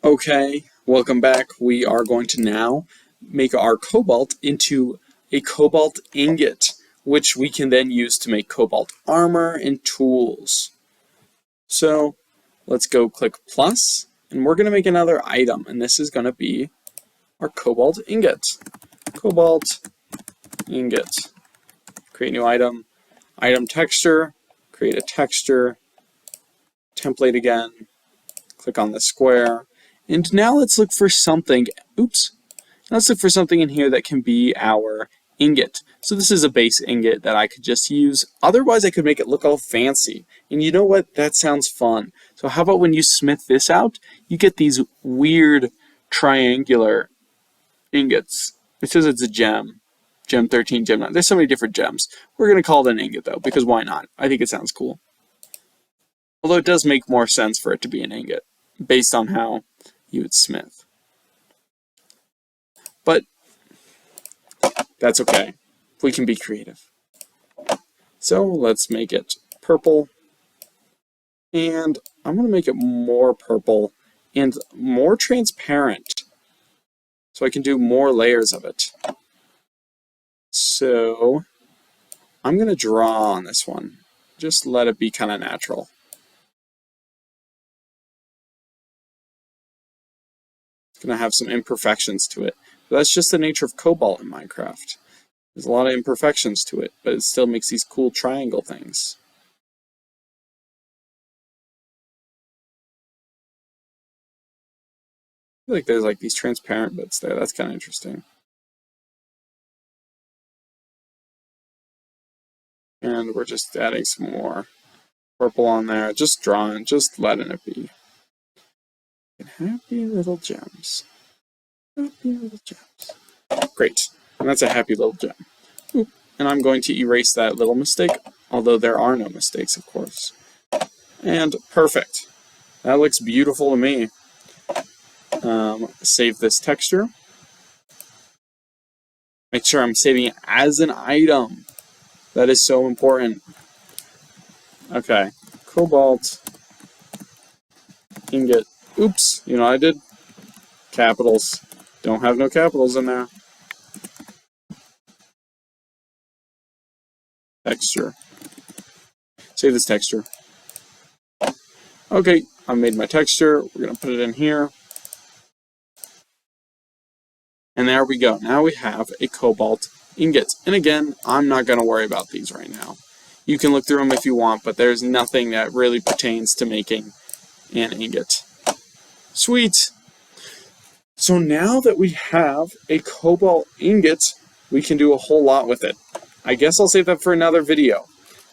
Okay, welcome back. We are going to now make our cobalt into a cobalt ingot, which we can then use to make cobalt armor and tools. So let's go click plus, and we're going to make another item, and this is going to be our cobalt ingot. Cobalt ingot. Create new item. Item texture. Create a texture. Template again. Click on the square. And now let's look for something, let's look for something in here that can be our ingot. So this is a base ingot that I could just use. Otherwise, I could make it look all fancy. And you know what? That sounds fun. So how about when you smith this out, you get these weird triangular ingots. It says it's a gem. Gem 13, gem 9. There's so many different gems. We're going to call it an ingot, though, because why not? I think it sounds cool. Although it does make more sense for it to be an ingot, based on how you would smith. But that's okay. We can be creative. So let's make it purple. And I'm going to make it more purple and more transparent, so I can do more layers of it. So I'm going to draw on this one. Just let it be kind of natural. It's going to have some imperfections to it. But that's just the nature of cobalt in Minecraft. There's a lot of imperfections to it, but it still makes these cool triangle things. I feel like there's like these transparent bits there. That's kind of interesting. And we're just adding some more purple on there. Just drawing, just letting it be. And happy little gems. Happy little gems. Great. And that's a happy little gem. Oop. And I'm going to erase that little mistake, although there are no mistakes, of course. And perfect. That looks beautiful to me. Save this texture. Make sure I'm saving it as an item. That is so important. Okay. Cobalt ingot. Oops. You know what I did? Capitals. Don't have no capitals in there. Texture. Save this texture. Okay, I made my texture. We're going to put it in here. And there we go. Now we have a cobalt ingot. And again, I'm not going to worry about these right now. You can look through them if you want, but there's nothing that really pertains to making an ingot. Sweet! So now that we have a cobalt ingot, we can do a whole lot with it. I guess I'll save that for another video.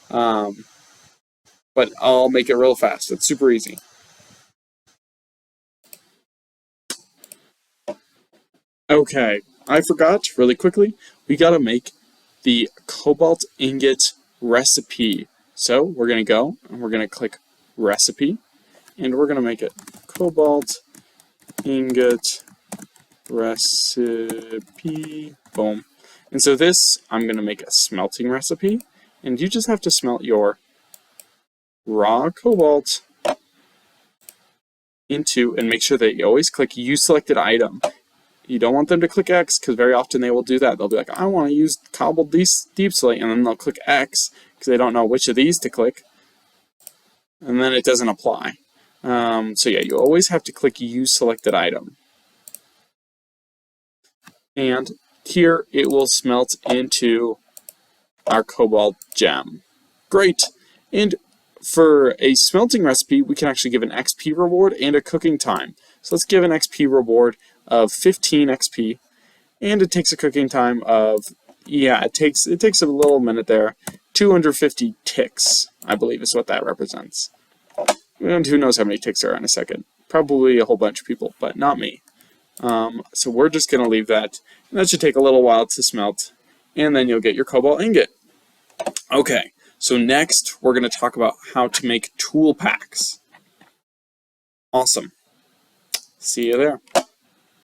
But I'll make it real fast. It's super easy. Okay, I forgot really quickly. We gotta make the cobalt ingot recipe. So we're gonna go and we're gonna click recipe, and we're gonna make it cobalt ingot recipe. Boom. And so this, I'm going to make a smelting recipe, and you just have to smelt your raw cobalt into, and make sure that you always click use selected item. You don't want them to click X, because very often they will do that. They'll be like, I want to use cobalt deep slate, and then they'll click X, because they don't know which of these to click, and then it doesn't apply. So yeah, you always have to click use selected item. And here it will smelt into our cobalt gem. Great! And for a smelting recipe, we can actually give an XP reward and a cooking time. So let's give an XP reward of 15 XP, and it takes a cooking time of, it takes a little minute there, 250 ticks, I believe is what that represents. And who knows how many ticks there are in a second. Probably a whole bunch of people, but not me. So we're just going to leave that. And that should take a little while to smelt. And then you'll get your cobalt ingot. Okay, so next we're going to talk about how to make tool packs. Awesome. See you there.